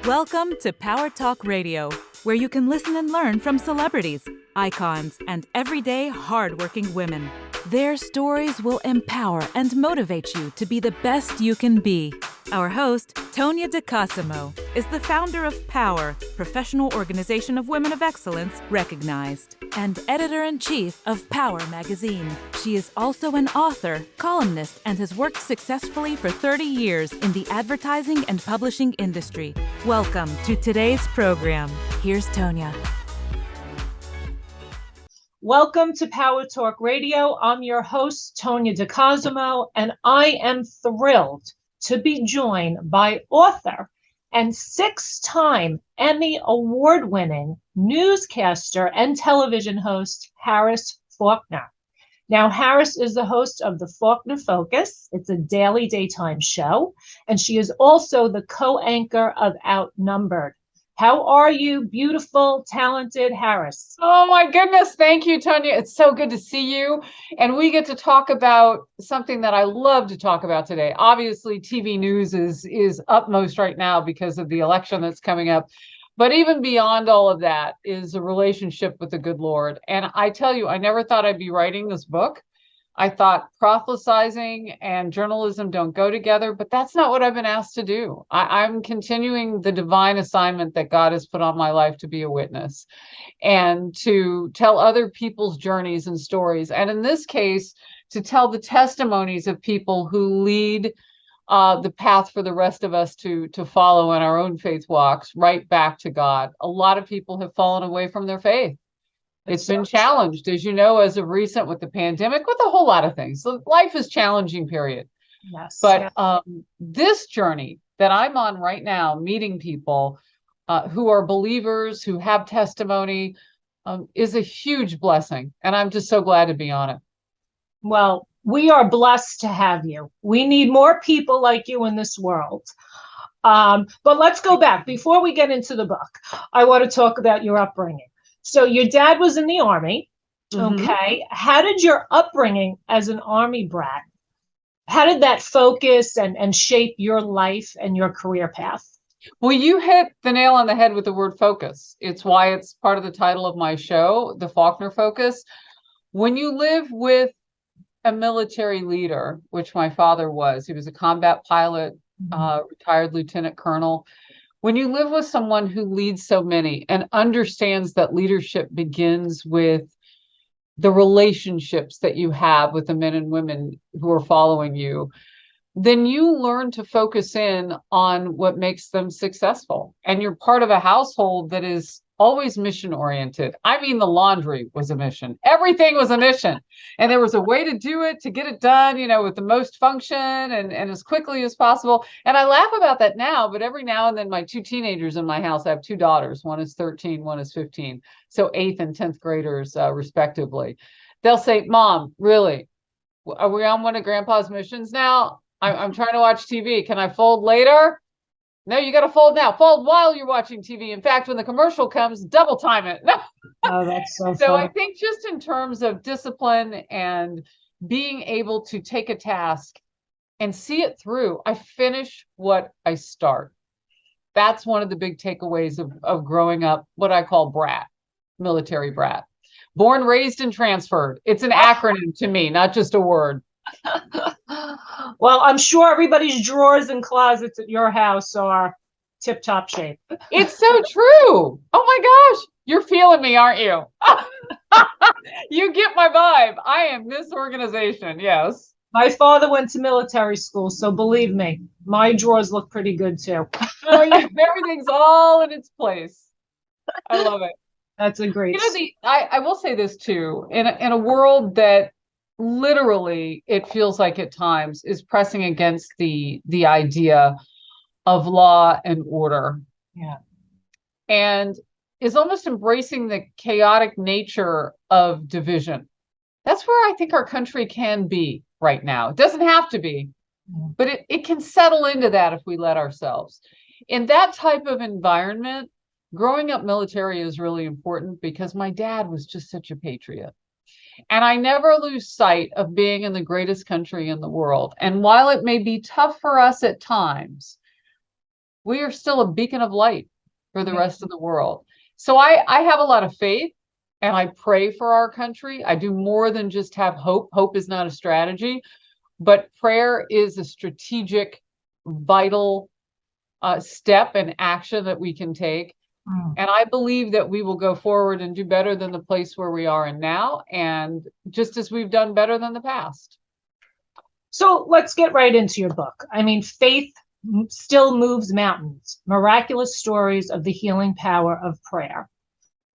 Welcome to Power Talk Radio, where you can listen and learn from celebrities, icons, and everyday hardworking women. Their stories will empower and motivate you to be the best you can be. Our host, Tonya DeCosimo, is the founder of p.o.w.e.r, professional organization of women of excellence recognized, and editor-in-chief of p.o.w.e.r magazine. She is also an author, columnist, and has worked successfully for 30 years in the advertising and publishing industry. Welcome to today's program. Here's Tonya. Welcome to Power Talk Radio. I'm your host, Tonya DeCosimo, and I am thrilled to be joined by author and six-time Emmy award-winning newscaster and television host, Harris Faulkner. Now, Harris is the host of the Faulkner Focus. It's a daily daytime show, and she is also the co-anchor of Outnumbered. How are you, beautiful, talented Harris? Oh my goodness. Thank you, Tonya. It's so good to see you. And we get to talk about something that I love to talk about today. Obviously, TV news is upmost right now because of the election that's coming up. But even beyond all of that is a relationship with the good Lord. And I tell you, I never thought I'd be writing this book. I thought prophesizing and journalism don't go together, but that's not what I've been asked to do. I'm continuing the divine assignment that God has put on my life to be a witness and to tell other people's journeys and stories. And in this case, to tell the testimonies of people who lead the path for the rest of us to follow in our own faith walks right back to God. A lot of people have fallen away from their faith. It's been challenged, as you know, as of recent with the pandemic, with a whole lot of things. So life is challenging, period. Yes. But this journey that I'm on right now, meeting people who are believers, who have testimony, is a huge blessing. And I'm just so glad to be on it. Well, we are blessed to have you. We need more people like you in this world. But let's go back. Before we get into the book, I want to talk about your upbringing. So your dad was in the Army, okay? How did your upbringing as an Army brat, how did that focus and shape your life and your career path? Well, you hit the nail on the head with the word focus. It's why it's part of the title of my show, The Faulkner Focus. When you live with a military leader, which my father was, he was a combat pilot, retired lieutenant colonel. When you live with someone who leads so many and understands that leadership begins with the relationships that you have with the men and women who are following you, then you learn to focus in on what makes them successful. And you're part of a household that is always mission oriented. I mean, the laundry was a mission. Everything was a mission. And there was a way to do it, to get it done, with the most function and as quickly as possible. And I laugh about that now, but every now and then my two teenagers in my house, I have two daughters, one is 13, one is 15. So 8th and 10th graders, respectively. They'll say, Mom, really, are we on one of Grandpa's missions now? I'm trying to watch TV. Can I fold later? No, you got to fold now. Fold while you're watching TV. In fact, when the commercial comes, double time it. Oh, that's so So funny. I think just in terms of discipline and being able to take a task and see it through, I finish what I start. That's one of the big takeaways of growing up, what I call brat, military brat. Born, raised, and transferred. It's an acronym to me, not just a word. Well, I'm sure everybody's drawers and closets at your house are tip-top shape. It's so true. Oh my gosh. You're feeling me, aren't you? You get my vibe. I am this organization. Yes. My father went to military school, so believe me, my drawers look pretty good too. Oh, yeah, everything's all in its place. I love it. That's a great. I will say this too. In a world that literally, it feels like at times is pressing against the idea of law and order. Yeah. And is almost embracing the chaotic nature of division. That's where I think our country can be right now. It doesn't have to be, but it can settle into that if we let ourselves. In that type of environment, growing up military is really important because my dad was just such a patriot. And I never lose sight of being in the greatest country in the world. And while it may be tough for us at times, we are still a beacon of light for the rest of the world. So I have a lot of faith, and I pray for our country. I do more than just have hope. Hope is not a strategy, but prayer is a strategic, vital step and action that we can take. And I believe that we will go forward and do better than the place where we are in now, and just as we've done better than the past. So let's get right into your book. I mean, faith still moves mountains, miraculous stories of the healing power of prayer.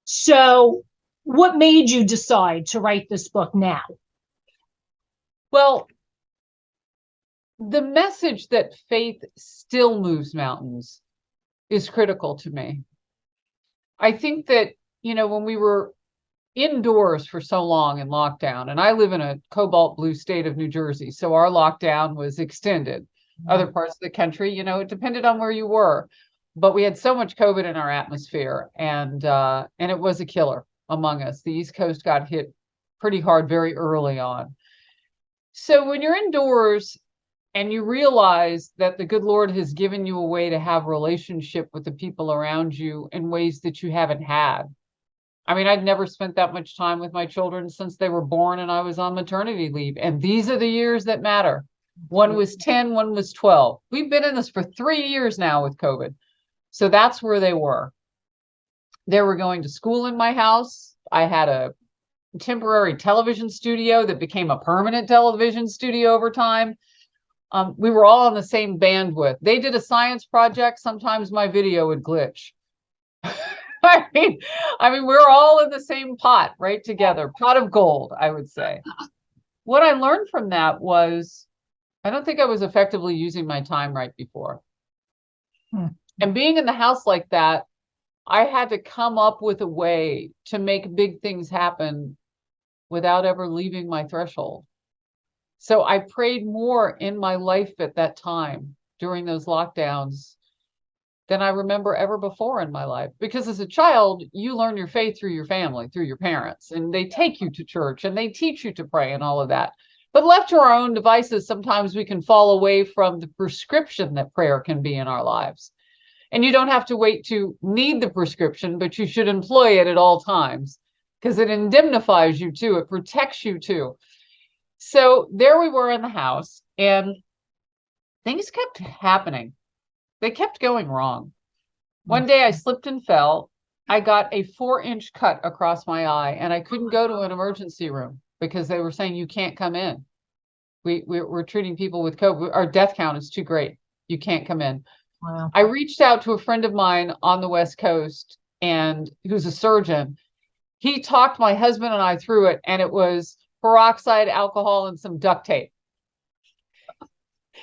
So what made you decide to write this book now? Well, the message that faith still moves mountains is critical to me. I think that, when we were indoors for so long in lockdown, and I live in a cobalt blue state of New Jersey, so our lockdown was extended. Other parts of the country, it depended on where you were, but we had so much COVID in our atmosphere, and it was a killer among us. The East Coast got hit pretty hard very early on. So when you're indoors and you realize that the good Lord has given you a way to have relationship with the people around you in ways that you haven't had. I mean, I'd never spent that much time with my children since they were born and I was on maternity leave. And these are the years that matter. One was 10, one was 12. We've been in this for 3 years now with COVID. So that's where they were. They were going to school in my house. I had a temporary television studio that became a permanent television studio over time. We were all on the same bandwidth. They did a science project. Sometimes my video would glitch. I mean, we're all in the same pot, right together, pot of gold, I would say. What I learned from that was, I don't think I was effectively using my time right before. And being in the house like that, I had to come up with a way to make big things happen without ever leaving my threshold. So I prayed more in my life at that time during those lockdowns than I remember ever before in my life. Because as a child, you learn your faith through your family, through your parents, and they take you to church and they teach you to pray and all of that. But left to our own devices, sometimes we can fall away from the prescription that prayer can be in our lives. And you don't have to wait to need the prescription, but you should employ it at all times because it indemnifies you too. It protects you too. So there we were in the house, and things kept happening. They kept going wrong. One day I slipped and fell. I got a 4-inch cut across my eye, and I couldn't go to an emergency room because they were saying, you can't come in. We're treating people with COVID. Our death count is too great. You can't come in. Wow. I reached out to a friend of mine on the West Coast, and who's a surgeon. He talked my husband and I through it, and it was peroxide, alcohol, and some duct tape.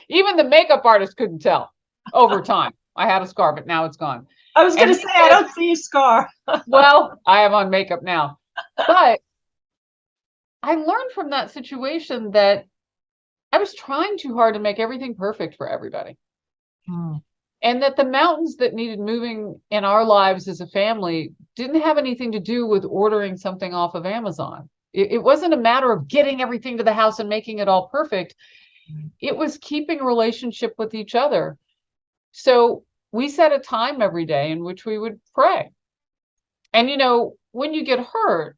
Even the makeup artist couldn't tell over time. I had a scar, but now it's gone. I was going to say, I don't see a scar. Well, I have on makeup now. But I learned from that situation that I was trying too hard to make everything perfect for everybody. And that the mountains that needed moving in our lives as a family didn't have anything to do with ordering something off of Amazon. It wasn't a matter of getting everything to the house and making it all perfect. It was keeping a relationship with each other. So we set a time every day in which we would pray. And, when you get hurt,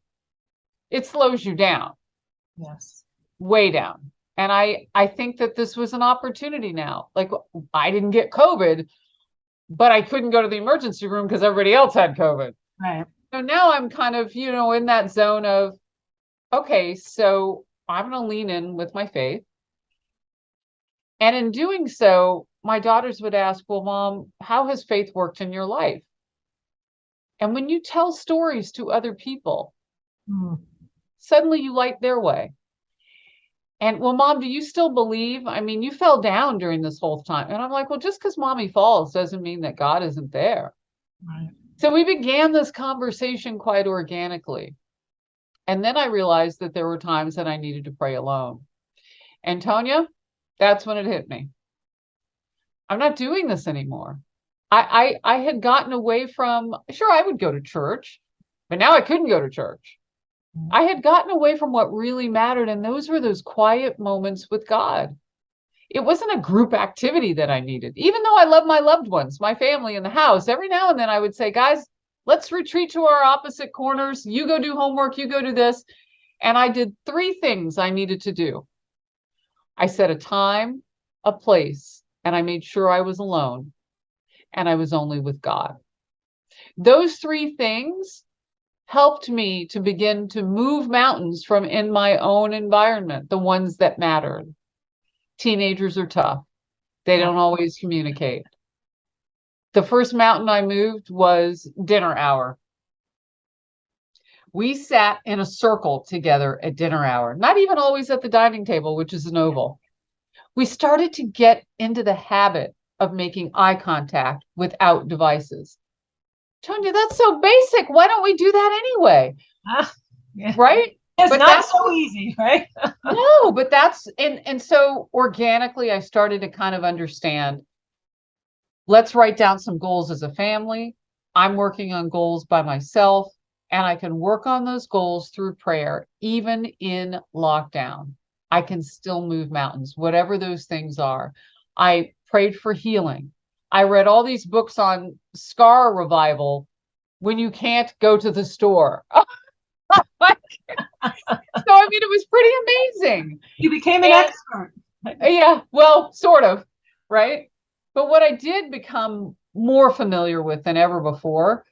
it slows you down. Yes. Way down. And I think that this was an opportunity now. Like, I didn't get COVID, but I couldn't go to the emergency room because everybody else had COVID. Right. So now I'm kind of, in that zone of, okay, so I'm going to lean in with my faith. And in doing so, my daughters would ask, well, Mom, how has faith worked in your life? And when you tell stories to other people, suddenly you light their way. And, well, Mom, do you still believe? You fell down during this whole time. And I'm like, well, just because Mommy falls doesn't mean that God isn't there. Right. So we began this conversation quite organically. And then I realized that there were times that I needed to pray alone. And Tonya, that's when it hit me. I'm not doing this anymore. I had gotten away from, sure, I would go to church, but now I couldn't go to church. I had gotten away from what really mattered, and those were those quiet moments with God. it wasn't a group activity that I needed. Even though I love my loved ones, my family in the house, every now and then I would say, guys, let's retreat to our opposite corners. You go do homework, you go do this. And I did 3 things I needed to do. I set a time, a place, and I made sure I was alone, and I was only with God. Those 3 things helped me to begin to move mountains from in my own environment, the ones that mattered. Teenagers are tough. They don't always communicate. The first mountain I moved was dinner hour. We sat in a circle together at dinner hour, not even always at the dining table, which is an oval. We started to get into the habit of making eye contact without devices. Tonya, that's so basic. Why don't we do that anyway? Yeah. Right? It's But not that's so easy, right? no, but that's and so organically I started to kind of understand, let's write down some goals as a family. I'm working on goals by myself, and I can work on those goals through prayer, even in lockdown. I can still move mountains, whatever those things are. I prayed for healing. I read all these books on scar revival when you can't go to the store. So, I mean, it was pretty amazing. You became an expert. Yeah, well, sort of, right? But what I did become more familiar with than ever before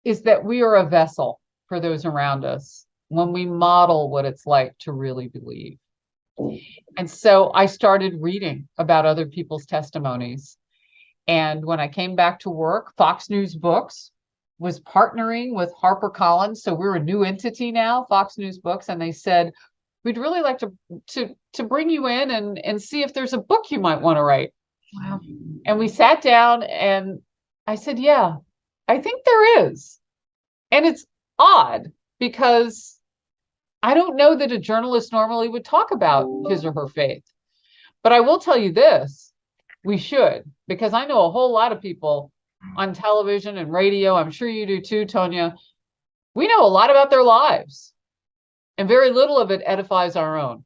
is that we are a vessel for those around us when we model what it's like to really believe. And so I started reading about other people's testimonies. And when I came back to work, Fox News Books was partnering with HarperCollins. So we're a new entity now, Fox News Books. And they said, we'd really like to bring you in and see if there's a book you might want to write. Wow. And we sat down and I said, yeah, I think there is. And it's odd because I don't know that a journalist normally would talk about his or her faith. But I will tell you this, we should, because I know a whole lot of people on television and radio. I'm sure you do too, Tonya. We know a lot about their lives, and very little of it edifies our own.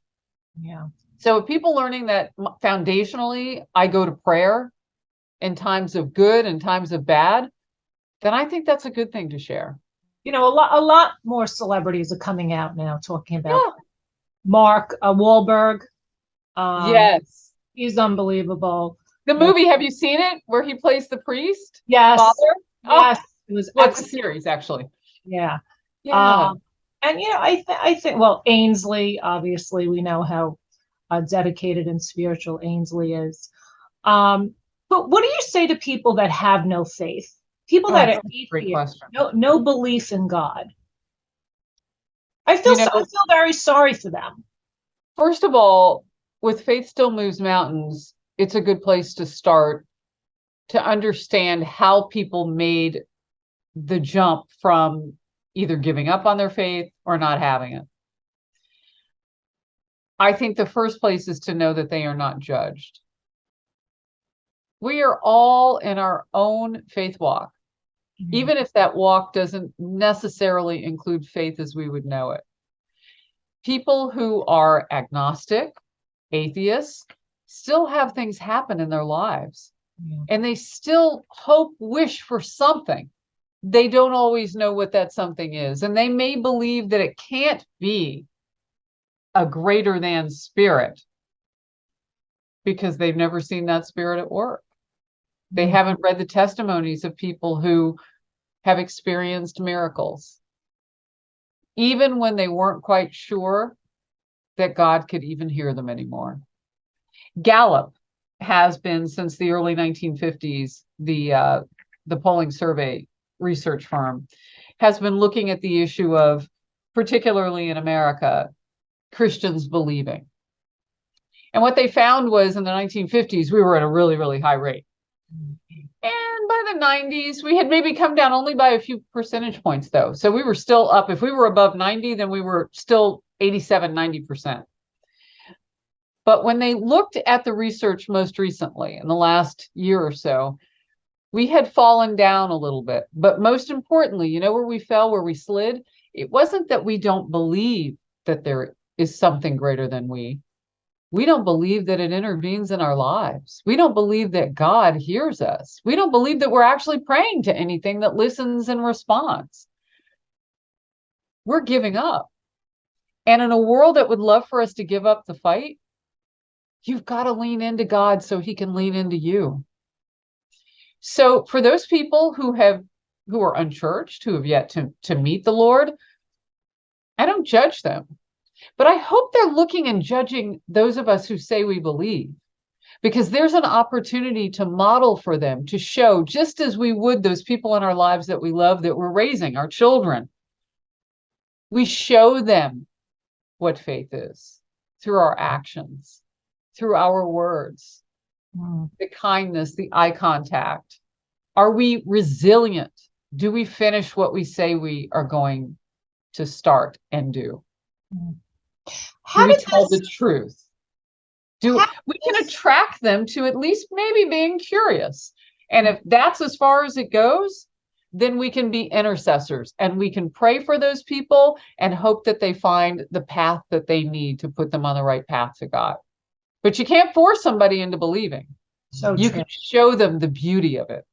Yeah. So people learning that foundationally, I go to prayer in times of good and times of bad, then I think that's a good thing to share. You know, a lot more celebrities are coming out now talking about Mark Wahlberg. Yes. He's unbelievable. The movie, have you seen it, where he plays the priest? Yes. Father? Yes. It was It's a series, actually. Yeah. Yeah. And, you know, I think, well, Ainsley, obviously, we know how dedicated and spiritual Ainsley is. But what do you say to people that have no faith? People that are great question. no belief in God. I feel very sorry for them. First of all, with Faith Still Moves Mountains, it's a good place to start to understand how people made the jump from either giving up on their faith or not having it. I think the first place is to know that they are not judged. We are all in our own faith walk, even if that walk doesn't necessarily include faith as we would know it. People who are agnostic, atheists, still have things happen in their lives, and they still wish for something. They don't always know what that something is, and they may believe that it can't be a greater than spirit because they've never seen that spirit at work. They haven't read the testimonies of people who have experienced miracles, even when they weren't quite sure that God could even hear them anymore. Gallup has been, since the early 1950s, the polling survey research firm, has been looking at the issue of, particularly in America, Christians believing. And what they found was in the 1950s, we were at a really, really high rate. And by the 90s, we had maybe come down only by a few percentage points, though. So we were still up. If we were above 90, then we were still 87, 90%. But when they looked at the research most recently, in the last year or so, we had fallen down a little bit. But most importantly, you know where we fell, where we slid? It wasn't that we don't believe that there is something greater than we. We don't believe that it intervenes in our lives. We don't believe that God hears us. We don't believe that we're actually praying to anything that listens and responds. We're giving up. And in a world that would love for us to give up the fight, you've got to lean into God so he can lean into you. So for those people who are unchurched, who have yet to meet the Lord, I don't judge them. But I hope they're looking and judging those of us who say we believe, because there's an opportunity to model for them, to show, just as we would those people in our lives that we love, that we're raising, our children. We show them what faith is through our actions, through our words, the kindness, the eye contact. Are we resilient? Do we finish what we say we are going to start and do? How Do we did tell this, the truth? We can attract them to at least maybe being curious. And if that's as far as it goes, then we can be intercessors and we can pray for those people and hope that they find the path that they need to put them on the right path to God. But you can't force somebody into believing. so You true. can show them the beauty of it.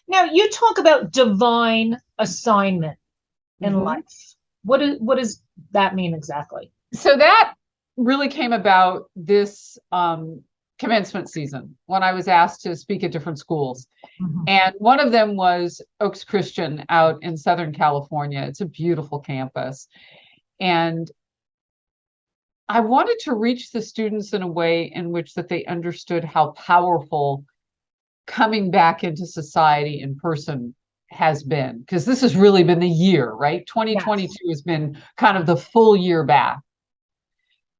Now you talk about divine assignment in Mhm. life. What does that mean exactly? So that really came about this commencement season when I was asked to speak at different schools. And one of them was Oaks Christian out in Southern California. It's a beautiful campus. And I wanted to reach the students in a way in which that they understood how powerful coming back into society in person has been, because this has really been the year, right? 2022 has been kind of the full year back.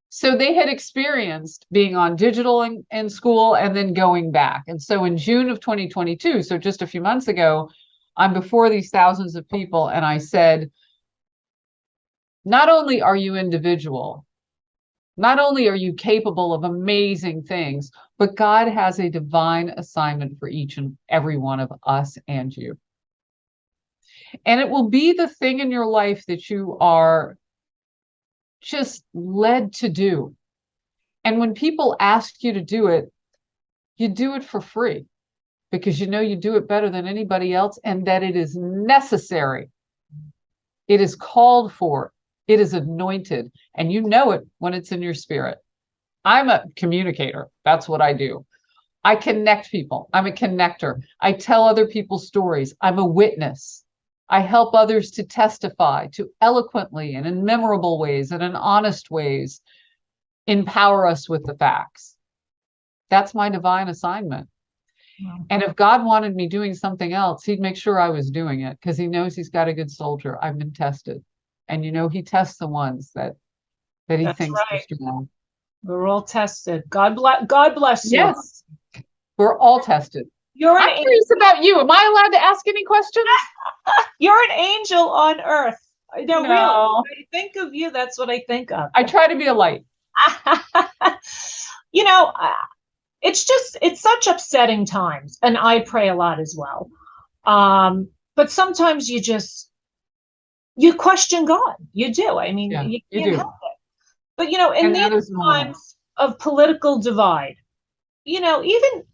So they had experienced being on digital in school and then going back. And so in June of 2022, so just a few months ago, I'm before these thousands of people and I said, not only are you individual, not only are you capable of amazing things, but God has a divine assignment for each and every one of us and you. And it will be the thing in your life that you are just led to do. And when people ask you to do it, you do it for free because you know you do it better than anybody else and that it is necessary. It is called for. It is anointed. And you know it when it's in your spirit. I'm a communicator. That's what I do. I connect people. I'm a connector. I tell other people's stories. I'm a witness. I help others to testify, to eloquently and in memorable ways and in honest ways empower us with the facts. That's my divine assignment. Wow. And if God wanted me doing something else, he'd make sure I was doing it because he knows he's got a good soldier. I've been tested. And you know, he tests the ones that he That's thinks right. are strong. We're all tested. God bless you. Yes. We're all tested. I'm curious about you. Am I allowed to ask any questions? You're an angel on earth. No, really. When I think of you, that's what I think of. I try to be a light. You know, it's such upsetting times, and I pray a lot as well. But sometimes you question God. You do. I mean, you can't help it. But, you know, in these times of political divide, you know, even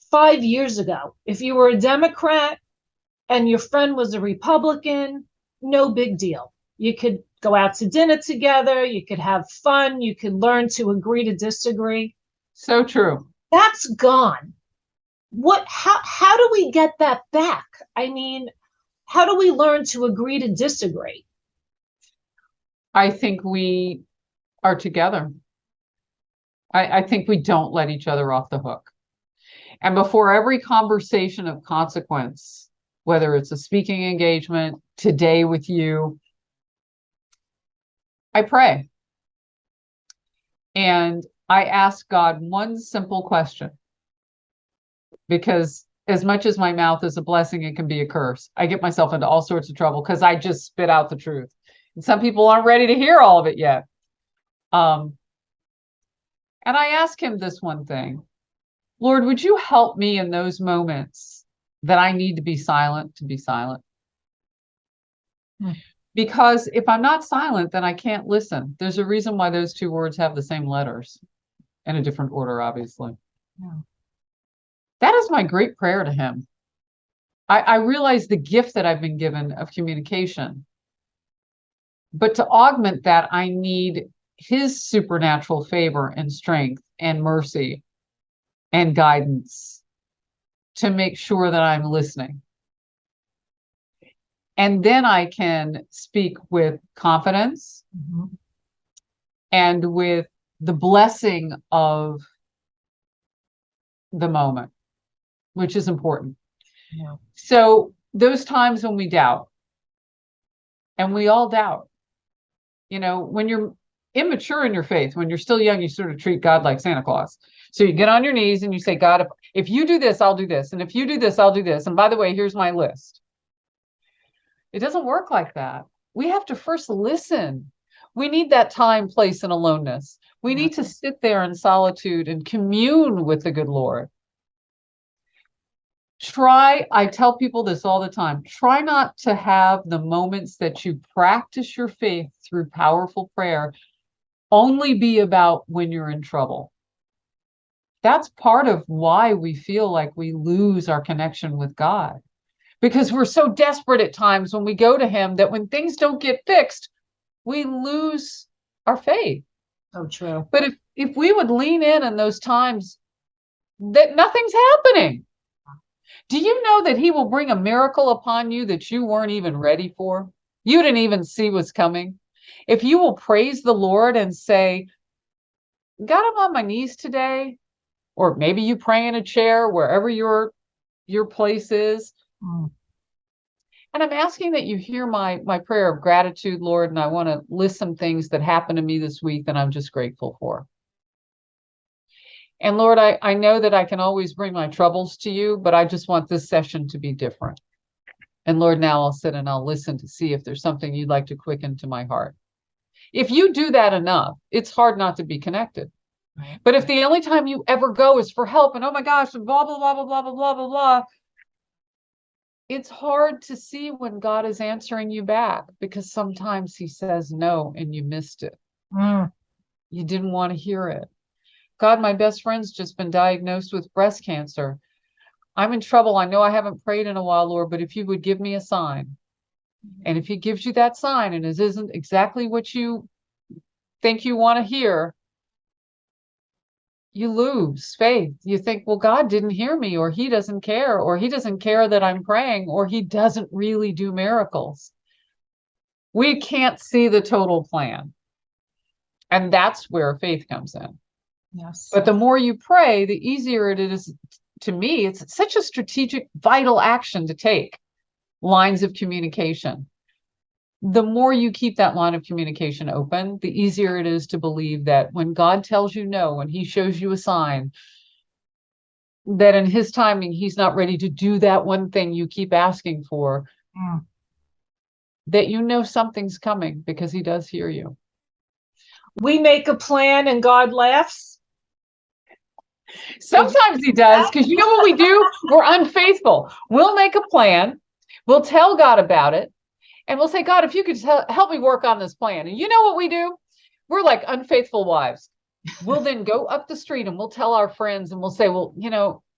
5 years ago, if you were a Democrat and your friend was a Republican, no big deal. You could go out to dinner together. You could have fun. You could learn to agree to disagree. So true. That's gone. How do we get that back? I mean, how do we learn to agree to disagree? I think we are together. I think we don't let each other off the hook. And before every conversation of consequence, whether it's a speaking engagement, today with you, I pray. And I ask God one simple question. Because as much as my mouth is a blessing, it can be a curse. I get myself into all sorts of trouble because I just spit out the truth. And some people aren't ready to hear all of it yet. And I ask him this one thing. Lord, would you help me in those moments that I need to be silent? Because if I'm not silent, then I can't listen. There's a reason why those two words have the same letters in a different order, obviously. Yeah. That is my great prayer to him. I realize the gift that I've been given of communication. But to augment that, I need his supernatural favor and strength and mercy and guidance to make sure that I'm listening. And then I can speak with confidence and with the blessing of the moment, which is important. Yeah. So those times when we doubt, and we all doubt, when you're immature in your faith, when you're still young, you sort of treat God like Santa Claus. So you get on your knees and you say, God, if you do this, I'll do this. And if you do this, I'll do this. And by the way, here's my list. It doesn't work like that. We have to first listen. We need that time, place, and aloneness. We need to sit there in solitude and commune with the good Lord. I tell people this all the time, try not to have the moments that you practice your faith through powerful prayer only be about when you're in trouble. That's part of why we feel like we lose our connection with God. Because we're so desperate at times when we go to him that when things don't get fixed, we lose our faith. So true. But if we would lean in those times that nothing's happening, do you know that he will bring a miracle upon you that you weren't even ready for? You didn't even see what's coming. If you will praise the Lord and say, God, I'm on my knees today, or maybe you pray in a chair, wherever your place is. And I'm asking that you hear my prayer of gratitude, Lord, and I want to list some things that happened to me this week that I'm just grateful for. And Lord, I know that I can always bring my troubles to you, but I just want this session to be different. And Lord, now I'll sit and I'll listen to see if there's something you'd like to quicken to my heart. If you do that enough, it's hard not to be connected. Right. But if the only time you ever go is for help and oh my gosh, and blah, blah, blah, blah, blah, blah, blah, blah, blah, it's hard to see when God is answering you back because sometimes he says no and you missed it. You didn't want to hear it. God, my best friend's just been diagnosed with breast cancer. I'm in trouble. I know I haven't prayed in a while, Lord, but if you would give me a sign, and if he gives you that sign and it isn't exactly what you think you want to hear, you lose faith. You think, well, God didn't hear me, or he doesn't care that I'm praying, or he doesn't really do miracles. We can't see the total plan. And that's where faith comes in. Yes. But the more you pray, the easier it is. To me, it's such a strategic, vital action to take. Lines of communication. The more you keep that line of communication open, the easier it is to believe that when God tells you no, when he shows you a sign, that in his timing, he's not ready to do that one thing you keep asking for, that you know something's coming because he does hear you. We make a plan and God laughs. Sometimes he does, because you know what we do? We're unfaithful. We'll make a plan. We'll tell God about it. And we'll say, God, if you could help me work on this plan. And you know what we do? We're like unfaithful wives. We'll then go up the street and we'll tell our friends and we'll say, well,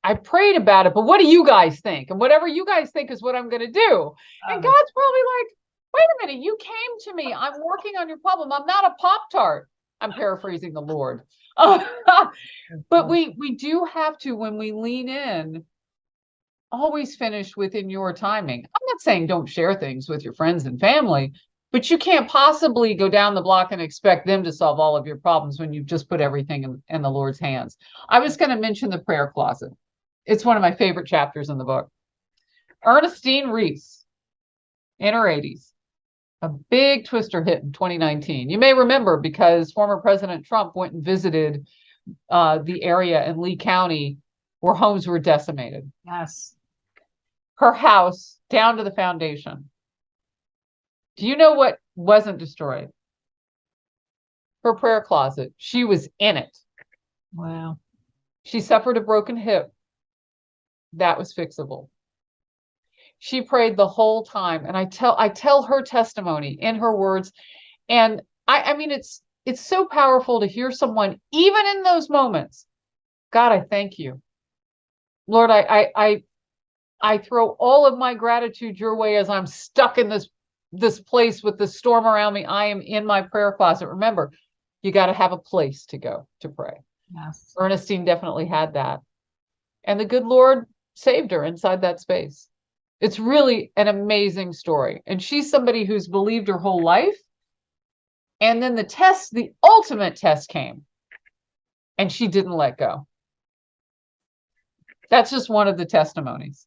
I prayed about it, but what do you guys think? And whatever you guys think is what I'm going to do. And God's probably like, wait a minute, you came to me. I'm working on your problem. I'm not a Pop-Tart. I'm paraphrasing the Lord. But we do have to, when we lean in, always finish within your timing. I'm not saying don't share things with your friends and family, but you can't possibly go down the block and expect them to solve all of your problems when you've just put everything in the Lord's hands. I was going to mention the prayer closet. It's one of my favorite chapters in the book. Ernestine Reese, in her 80s, a big twister hit in 2019. You may remember because former President Trump went and visited the area in Lee County where homes were decimated. Yes. Her house down to the foundation. Do you know what wasn't destroyed? Her prayer closet. She was in it. Wow. She suffered a broken hip. That was fixable. She prayed the whole time. And I tell her testimony in her words. And I mean, it's so powerful to hear someone, even in those moments, God, I thank you. Lord, I throw all of my gratitude your way as I'm stuck in this place with the storm around me. I am in my prayer closet. Remember, you got to have a place to go to pray. Yes. Ernestine definitely had that. And the good Lord saved her inside that space. It's really an amazing story. And she's somebody who's believed her whole life. And then the ultimate test came, and she didn't let go. That's just one of the testimonies.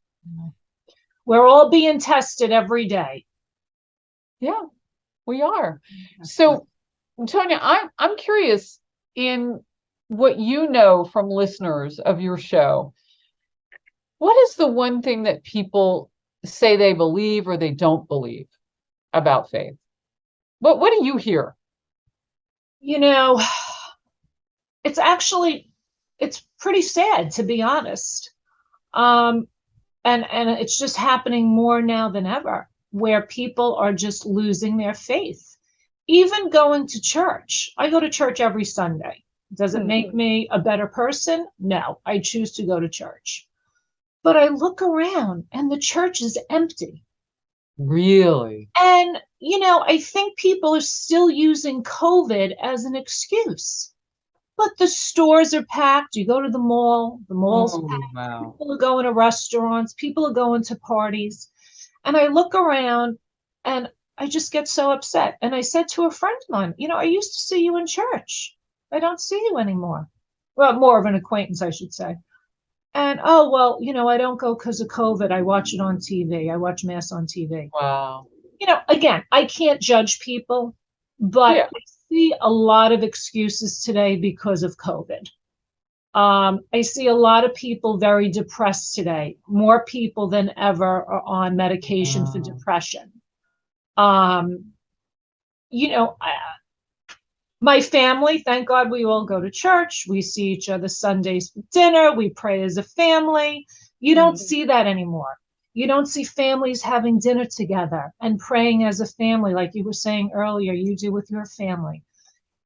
We're all being tested every day. Yeah, we are. So, Tonya, I'm curious, in what you know from listeners of your show, what is the one thing that people say they believe or they don't believe about faith? What do you hear? You know, it's pretty sad, to be honest. And it's just happening more now than ever, where people are just losing their faith. Even going to church. I go to church every Sunday. Does it make me a better person? No, I choose to go to church. But I look around and the church is empty. Really? And, I think people are still using COVID as an excuse. But the stores are packed. You go to the mall's packed. Wow. People are going to restaurants. People are going to parties. And I look around and I just get so upset. And I said to a friend of mine, I used to see you in church. I don't see you anymore. Well, more of an acquaintance, I should say. And, oh, well, I don't go because of COVID. I watch it on TV. I watch Mass on TV. Wow. Again, I can't judge people, but Yeah. I see a lot of excuses today because of COVID. I see a lot of people very depressed today. More people than ever are on medication for depression. My family, thank God we all go to church. We see each other Sundays for dinner. We pray as a family. You don't see that anymore. You don't see families having dinner together and praying as a family, like you were saying earlier, you do with your family.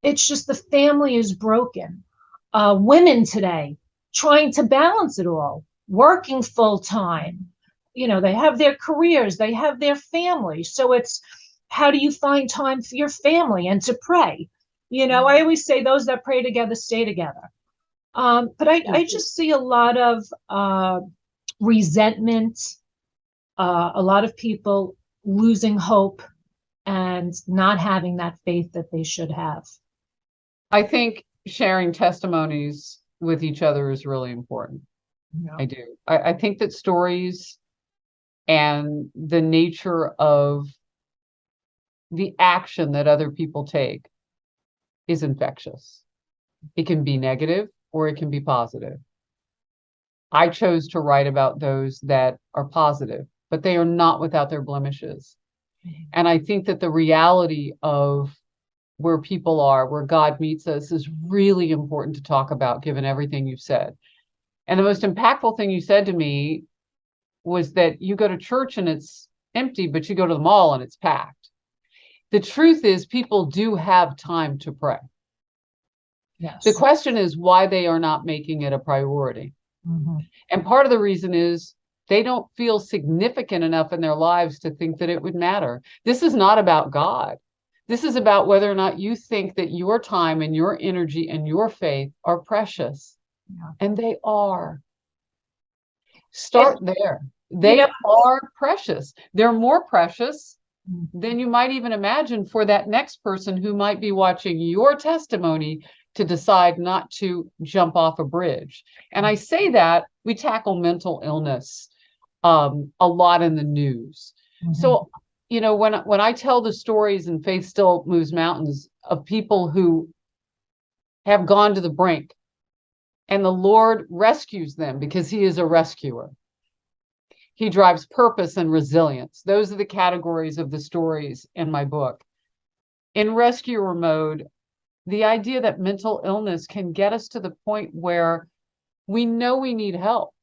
It's just the family is broken. Women today trying to balance it all, working full time. They have their careers, they have their family. So it's, how do you find time for your family and to pray? I always say those that pray together stay together. But I just see a lot of resentment, a lot of people losing hope and not having that faith that they should have. I think sharing testimonies with each other is really important. Yeah. I do. I think that stories and the nature of the action that other people take is infectious. It can be negative or it can be positive. I chose to write about those that are positive, but they are not without their blemishes. And I think that the reality of where people are, where God meets us, is really important to talk about, given everything you've said. And the most impactful thing you said to me was that you go to church and it's empty, but you go to the mall and it's packed. The truth is, people do have time to pray. Yes. The question is why they are not making it a priority. Mm-hmm. And part of the reason is they don't feel significant enough in their lives to think that it would matter. This is not about God. This is about whether or not you think that your time and your energy and your faith are precious. Yeah. And they are. Start there. They are precious. They're more precious than you might even imagine for that next person who might be watching your testimony to decide not to jump off a bridge. And I say that we tackle mental illness a lot in the news. Mm-hmm. So, when I tell the stories in Faith Still Moves Mountains of people who have gone to the brink and the Lord rescues them because he is a rescuer. He drives purpose and resilience. Those are the categories of the stories in my book. In rescuer mode, the idea that mental illness can get us to the point where we know we need help.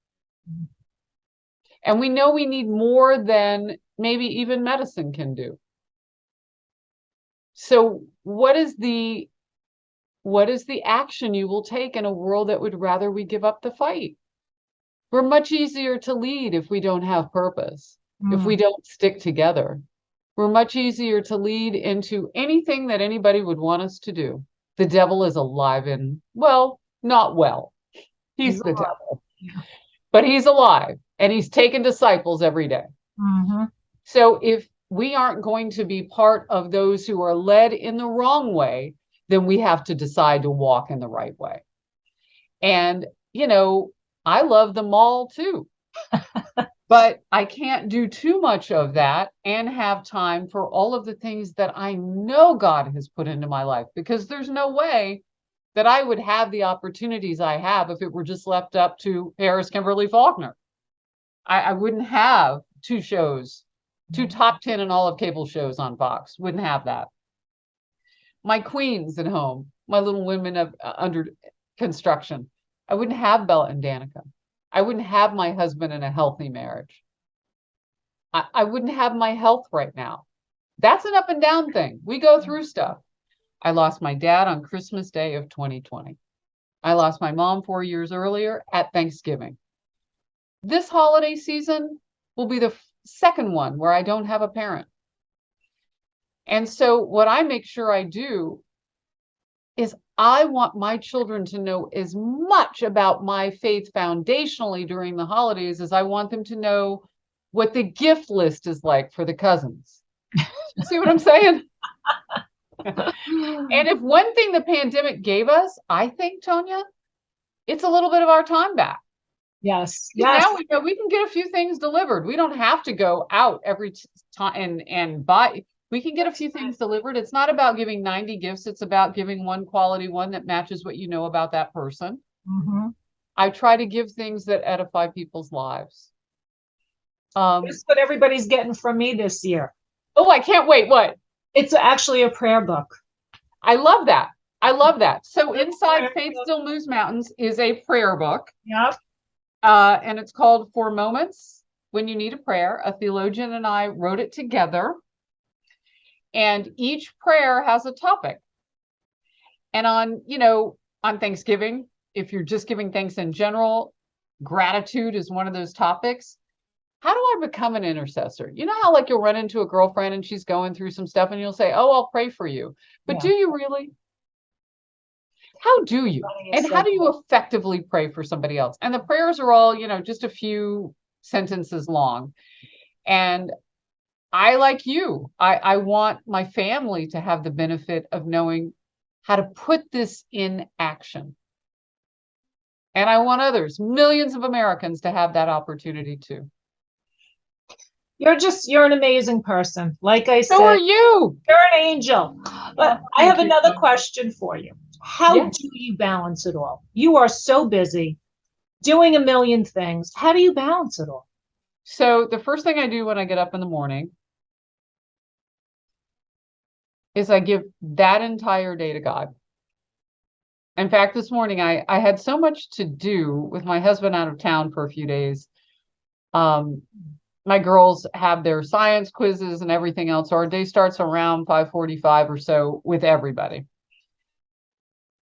And we know we need more than maybe even medicine can do. So what is the action you will take in a world that would rather we give up the fight? We're much easier to lead if we don't have purpose, if we don't stick together. We're much easier to lead into anything that anybody would want us to do. The devil is alive and, well, not well. He's the devil. Yeah. But he's alive and he's taking disciples every day. Mm-hmm. So if we aren't going to be part of those who are led in the wrong way, then we have to decide to walk in the right way. And, I love the mall too. But I can't do too much of that and have time for all of the things that I know God has put into my life, because there's no way that I would have the opportunities I have if it were just left up to Harris Faulkner. I wouldn't have two top 10 in all of cable shows on Fox. Wouldn't have that. My queens at home, my little women under construction. I wouldn't have Bella and Danica. I wouldn't have my husband in a healthy marriage. I wouldn't have my health right now. That's an up and down thing. We go through stuff. I lost my dad on Christmas Day of 2020. I lost my mom 4 years earlier at Thanksgiving. This holiday season will be the second one where I don't have a parent. And so what I make sure I do is I want my children to know as much about my faith foundationally during the holidays as I want them to know what the gift list is like for the cousins. See what I'm saying? And if one thing the pandemic gave us, I think, Tonya, it's a little bit of our time back. Yes. Now we know we can get a few things delivered. We don't have to go out every time and buy. We can get a few things delivered. It's not about giving 90 gifts. It's about giving one quality one that matches what you know about that person. Mm-hmm. I try to give things that edify people's lives. That's what everybody's getting from me this year. Oh, I can't wait. What? It's actually a prayer book. I love that. I love that. So inside Faith Still Moves Mountains is a prayer book. Yep. And it's called 4 Moments When You Need a Prayer. A theologian and I wrote it together. And each prayer has a topic. And on Thanksgiving, if you're just giving thanks in general, gratitude is one of those topics. How do I become an intercessor? You know how like you'll run into a girlfriend and she's going through some stuff and you'll say, oh, I'll pray for you. But do you really? How do you? And how do you effectively pray for somebody else? And the prayers are all, just a few sentences long. And I, like you, I want my family to have the benefit of knowing how to put this in action. And I want others, millions of Americans, to have that opportunity too. You're an amazing person. Like I said, so are you. You're an angel. But I have another question for you. How do you balance it all? You are so busy doing a million things. How do you balance it all? So the first thing I do when I get up in the morning is I give that entire day to God. In fact, this morning I had so much to do with my husband out of town for a few days. My girls have their science quizzes and everything else. Our day starts around 5:45 or so with everybody.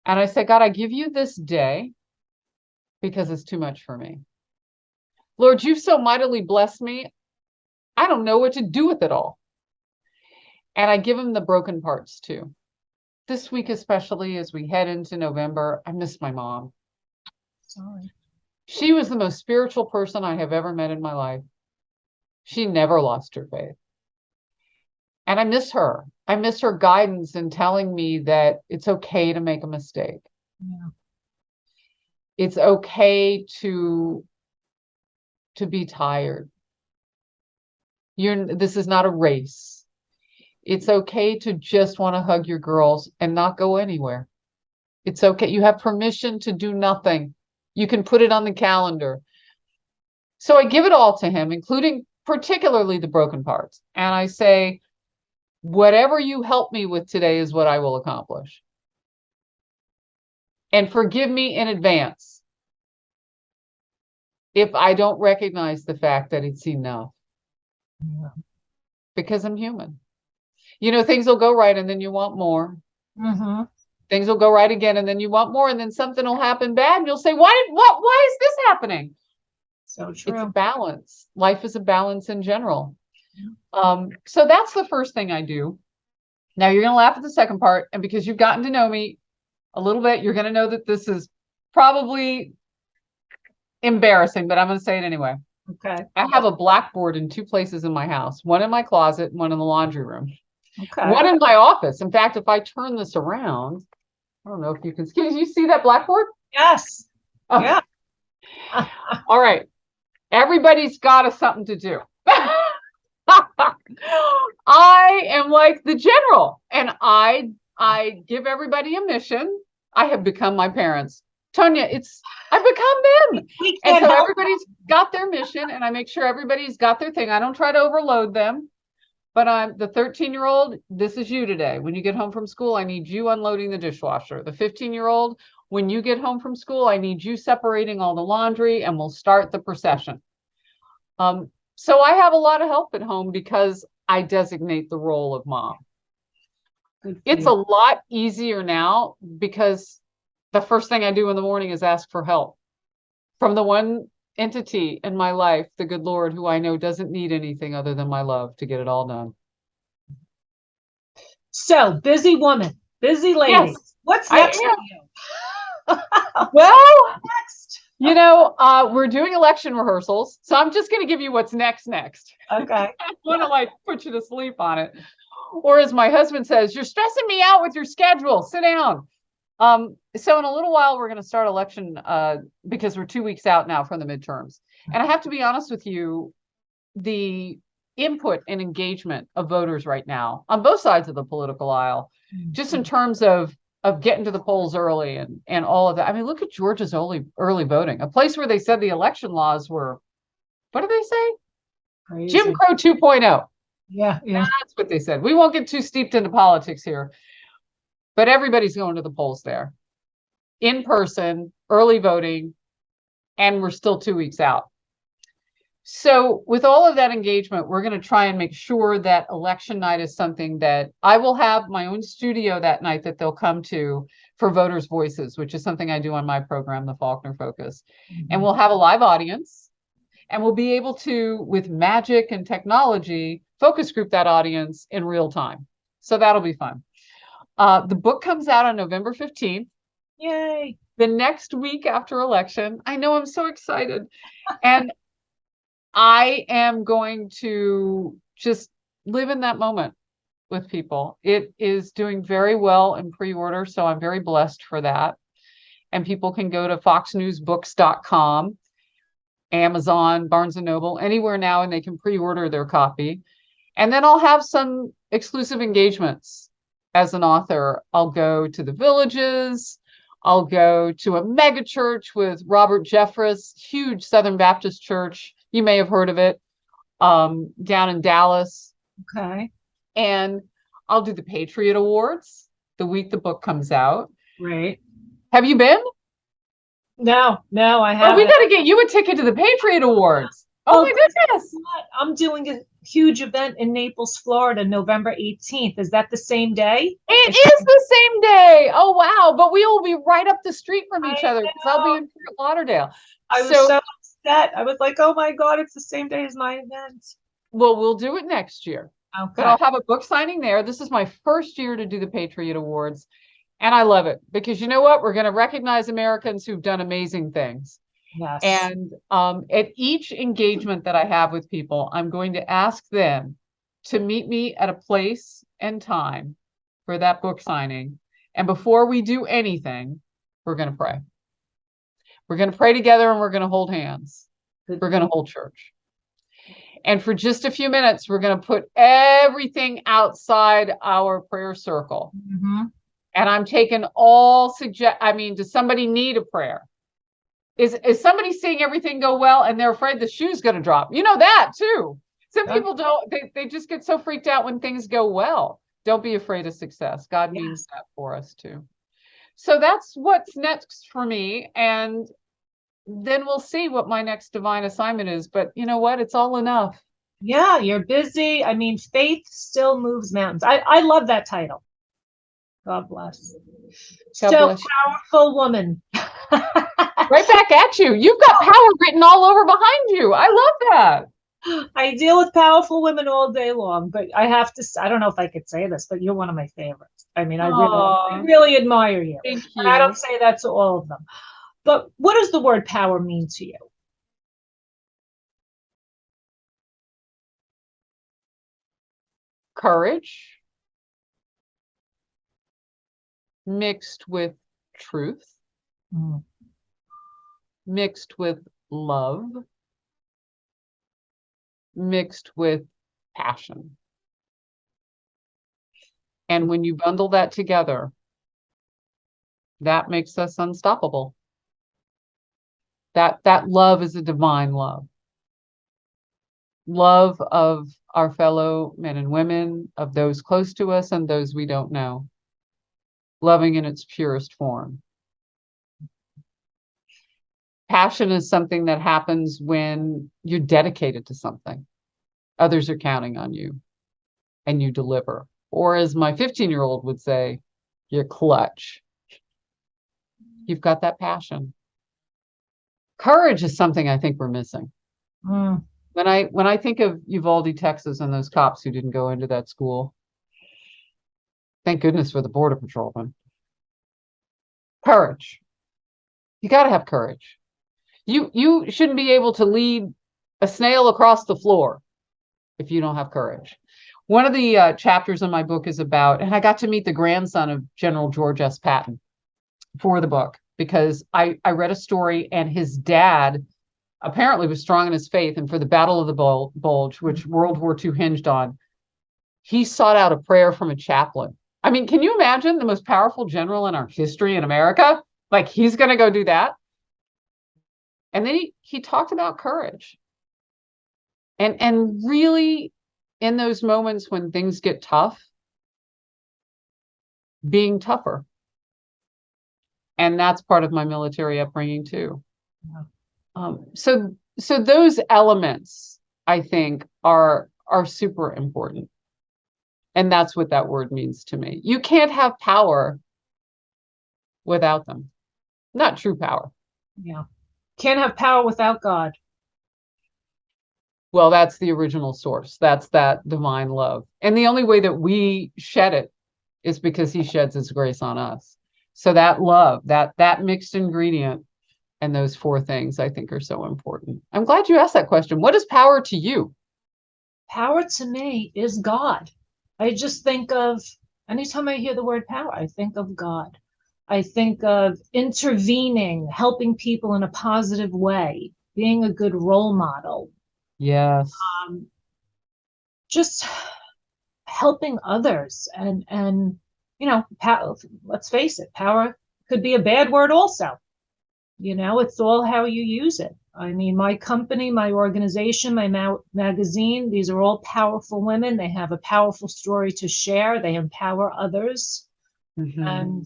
And I said, God, I give you this day because it's too much for me. Lord, you've so mightily blessed me. I don't know what to do with it all. And I give him the broken parts too. This week, especially as we head into November, I miss my mom. Sorry. She was the most spiritual person I have ever met in my life. She never lost her faith. And I miss her. I miss her guidance in telling me that it's okay to make a mistake. Yeah. It's okay to be tired. This is not a race. It's okay to just want to hug your girls and not go anywhere. It's okay. You have permission to do nothing. You can put it on the calendar. So I give it all to him, including particularly the broken parts. And I say, whatever you help me with today is what I will accomplish. And forgive me in advance if I don't recognize the fact that it's enough. Yeah. Because I'm human. Things will go right and then you want more. Mm-hmm. Things will go right again and then you want more, and then something will happen bad and you'll say, why is this happening? So It's a true. balance. Life is a balance in general. So that's the first thing I do. Now you're going to laugh at the second part, and because you've gotten to know me a little bit, you're going to know that this is probably embarrassing, but I'm going to say it anyway. Okay. I have a blackboard in 2 places in my house, one in my closet, one in the laundry room, Okay. one in my office. In fact, if I turn this around, I don't know if you can you see that blackboard? Yes. Oh. Yeah. All right. Everybody's got something to do. I am like the general, and I give everybody a mission. I have become my parents. Tonya, I've become them. And so everybody's got their mission, and I make sure everybody's got their thing. I don't try to overload them, but I'm the 13-year-old. This is you today. When you get home from school, I need you unloading the dishwasher. The 15-year-old, when you get home from school, I need you separating all the laundry, and we'll start the procession. So I have a lot of help at home because I designate the role of mom. It's a lot easier now because the first thing I do in the morning is ask for help from the one entity in my life, the good Lord, who I know doesn't need anything other than my love to get it all done. So, busy woman, busy lady. Yes, what's next for you? Well, next. We're doing election rehearsals, so I'm just going to give you what's next. Okay. I want to put you to sleep on it. Or as my husband says, you're stressing me out with your schedule. Sit down. So in a little while, we're going to start election because we're 2 weeks out now from the midterms. And I have to be honest with you, the input and engagement of voters right now on both sides of the political aisle, just in terms of getting to the polls early and all of that. I mean, look at Georgia's early voting, a place where they said the election laws were, what did they say? Crazy. Jim Crow 2.0. Yeah. That's what they said. We won't get too steeped into politics here, but everybody's going to the polls there, in person, early voting, and we're still 2 weeks out. So with all of that engagement, we're going to try and make sure that election night is something that I will have my own studio that night that they'll come to for Voters' Voices, which is something I do on my program, the Faulkner Focus. And we'll have a live audience, and we'll be able to, with magic and technology, focus group that audience in real time. So that'll be fun. The book comes out on November 15th. Yay. The next week after election. I know, I'm so excited. And I am going to just live in that moment with people. It is doing very well in pre-order, so I'm very blessed for that. And people can go to foxnewsbooks.com, Amazon, Barnes & Noble, anywhere now, and they can pre-order their copy. And then I'll have some exclusive engagements as an author. I'll go to the villages. I'll go to a mega church with Robert Jeffress, huge Southern Baptist church. You may have heard of it, down in Dallas. Okay. And I'll do the Patriot Awards the week the book comes out. Great. Have you been? No, I haven't. Oh, we got to get you a ticket to the Patriot Awards. Oh my goodness. I'm doing a huge event in Naples, Florida, November 18th. Is that the same day? It is the same day. Oh, wow. But we will be right up the street from each other because I'll be in Fort Lauderdale. I was so upset. I was like, oh my God, it's the same day as my event. Well, we'll do it next year. Okay. But I'll have a book signing there. This is my first year to do the Patriot Awards. And I love it because you know what? We're going to recognize Americans who've done amazing things. Yes. And at each engagement that I have with people, I'm going to ask them to meet me at a place and time for that book signing. And before we do anything, we're going to pray. We're going to pray together and we're going to hold hands. We're going to hold church. And for just a few minutes, we're going to put everything outside our prayer circle. Mm-hmm. And I'm taking does somebody need a prayer? Is somebody seeing everything go well and they're afraid the shoe's going to drop? You know that too. Some people don't, they just get so freaked out when things go well. Don't be afraid of success. God means that for us too. So that's what's next for me. And then we'll see what my next divine assignment is. But you know what? It's all enough. Yeah, you're busy. I mean, faith still moves mountains. I love that title. God bless. God So bless you. powerful woman. Right back at you. You've got power written all over behind you. I love that. I deal with powerful women all day long, but I have to, I don't know if I could say this, but you're one of my favorites. I mean, I Aw, really admire you. thank And I don't you. say that to all of them. But what does the word power mean to you? Courage mixed with truth, Mm. mixed with love, mixed with passion. And when you bundle that together, that makes us unstoppable. That love is a divine love. Love of our fellow men and women, of those close to us and those we don't know. Loving in its purest form. Passion is something that happens when you're dedicated to something. Others are counting on you and you deliver. Or as my 15-year-old would say, you're clutch. You've got that passion. Courage is something I think we're missing. Mm. When I think of Uvalde, Texas, and those cops who didn't go into that school, thank goodness for the border patrolmen. Courage. You got to have courage. You shouldn't be able to lead a snail across the floor if you don't have courage. One of the chapters in my book is about, and I got to meet the grandson of General George S. Patton for the book, because I read a story and his dad apparently was strong in his faith. And for the Battle of the Bulge, which World War II hinged on, he sought out a prayer from a chaplain. I mean, can you imagine the most powerful general in our history in America? Like, he's going to go do that. And then he talked about courage. And really, in those moments when things get tough, being tougher. And that's part of my military upbringing too. So those elements, I think, are super important. And that's what that word means to me. You can't have power without them. Not true power. Yeah. Can't have power without God. Well, that's the original source. That's that divine love. And the only way that we shed it is because he sheds his grace on us. So that love, that mixed ingredient, and those four things, I think, are so important. I'm glad you asked that question. What is power to you? Power to me is God. I just think of, anytime I hear the word power, I think of God. I think of intervening, helping people in a positive way, being a good role model, Yes. just helping others. And you know, let's face it, power could be a bad word also. You know, it's all how you use it. I mean, my company, my organization, my magazine, these are all powerful women. They have a powerful story to share. They empower others. And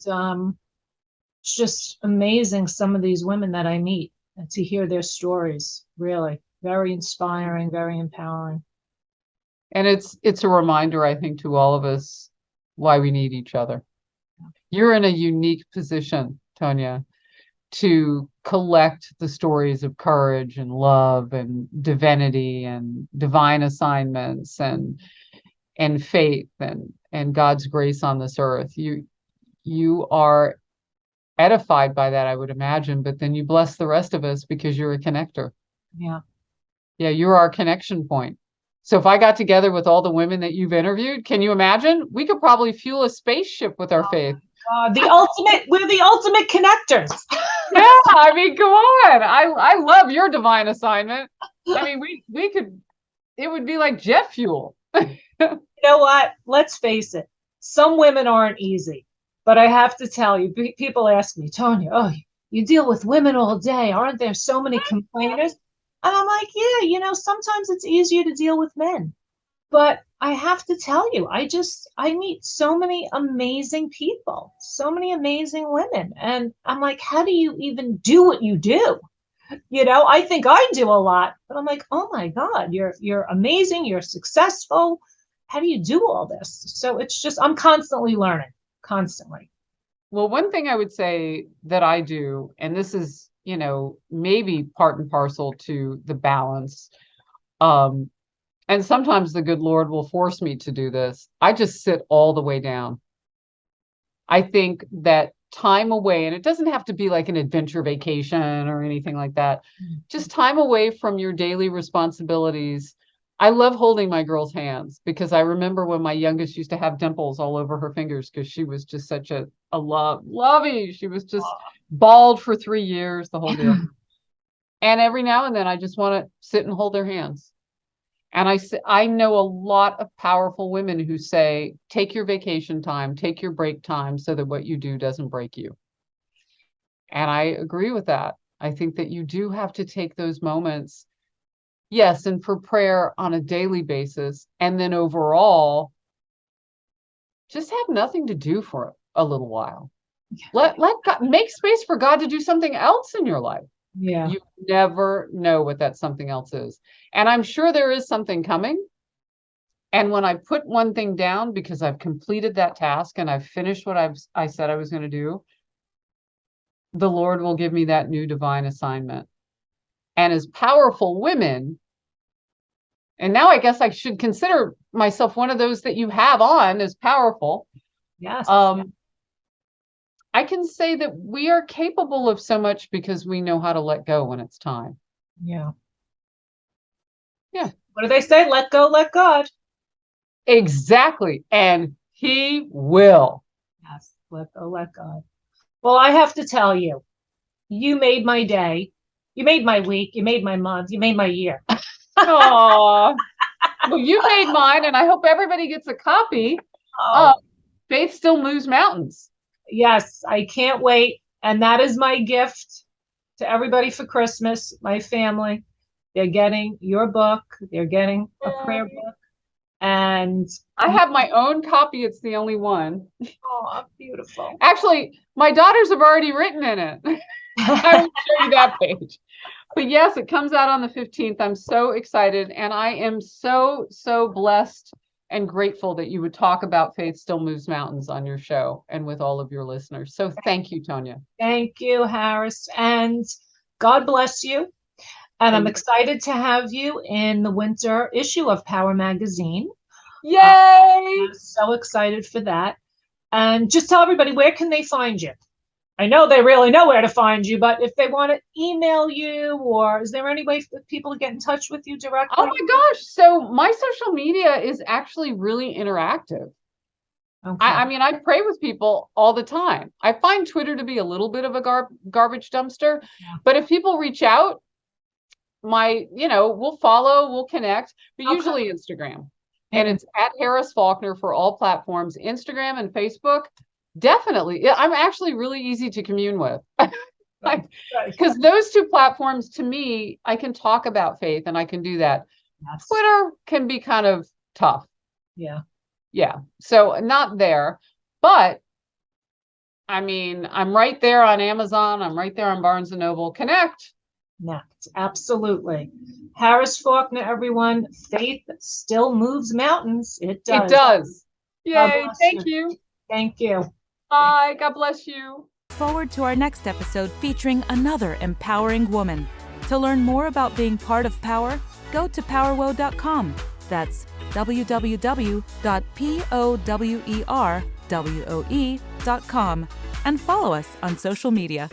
it's just amazing, some of these women that I meet, and to hear their stories. Really very inspiring, very empowering. And it's a reminder, I think, to all of us why we need each other. You're in a unique position, Tonya, to collect the stories of courage and love and divinity and divine assignments and faith and God's grace on this earth. You are edified by that, I would imagine, but then you bless the rest of us because you're a connector. Yeah. Yeah, you're our connection point. So if I got together with all the women that you've interviewed, can you imagine? We could probably fuel a spaceship with our faith. We're the ultimate connectors. Yeah, I mean, come on. I love your divine assignment. I mean, we could, it would be like jet fuel. You know what? Let's face it. Some women aren't easy, but I have to tell you, people ask me, Tonya, oh, you deal with women all day. Aren't there so many complainers? And I'm like, yeah, you know, sometimes it's easier to deal with men. But I have to tell you, I meet so many amazing people, so many amazing women. And I'm like, how do you even do what you do? I think I do a lot, but I'm like, oh my God, you're amazing. You're successful. How do you do all this? So it's just, I'm constantly learning, constantly. Well, one thing I would say that I do, and this is, maybe part and parcel to the balance. And sometimes the good Lord will force me to do this. I just sit all the way down. I think that time away, and it doesn't have to be like an adventure vacation or anything like that, just time away from your daily responsibilities. I love holding my girls' hands because I remember when my youngest used to have dimples all over her fingers because she was just such a lovey. She was just bald for 3 years, the whole deal. And every now and then I just want to sit and hold their hands. And I know a lot of powerful women who say, take your vacation time, take your break time so that what you do doesn't break you. And I agree with that. I think that you do have to take those moments. Yes, and for prayer on a daily basis. And then overall, just have nothing to do for a little while. Let God make space for God to do something else in your life. Yeah. You never know what that something else is. And I'm sure there is something coming. And when I put one thing down because I've completed that task and I've finished what I said I was going to do, the Lord will give me that new divine assignment. And as powerful women, and now I guess I should consider myself one of those that you have on as powerful. Yes. I can say that we are capable of so much because we know how to let go when it's time. Yeah. Yeah. What do they say? Let go, let God. Exactly. And He will. Yes. Let go, let God. Well, I have to tell you, you made my day. You made my week. You made my month. You made my year. Aww. Well, you made mine, and I hope everybody gets a copy of Faith Still Moves Mountains. Yes, I can't wait. And that is my gift to everybody for Christmas, my family. They're getting your book. They're getting a prayer book. And I have my own copy. It's the only one. oh, beautiful. Actually, my daughters have already written in it. I will show you that page. But yes, it comes out on the 15th. I'm so excited. And I am so, so blessed and grateful that you would talk about Faith Still Moves Mountains on your show and with all of your listeners. So thank you, Tonya. Thank you, Harris. And God bless you. And I'm excited to have you in the winter issue of Power Magazine. Yay! I'm so excited for that. And just tell everybody, where can they find you? I know they really know where to find you, but if they want to email you, or is there any way for people to get in touch with you directly? Oh my gosh. So my social media is actually really interactive. Okay. I mean, I pray with people all the time. I find Twitter to be a little bit of a garbage dumpster, but if people reach out, we'll follow, we'll connect, but usually Instagram. And it's at Harris Faulkner for all platforms, Instagram and Facebook. Definitely. I'm actually really easy to commune with. Because those two platforms, to me, I can talk about faith and I can do that. Yes. Twitter can be kind of tough. Yeah. Yeah. So not there. But I mean, I'm right there on Amazon. I'm right there on Barnes & Noble. Connect. Absolutely. Harris Faulkner, everyone. Faith still moves mountains. It does. It does. Yay. Thank you. Thank you. Bye. God bless you. Forward to our next episode featuring another empowering woman. To learn more about being part of Power, go to p.o.w.e.r.com. That's www.p.o.w.e.r.com and follow us on social media.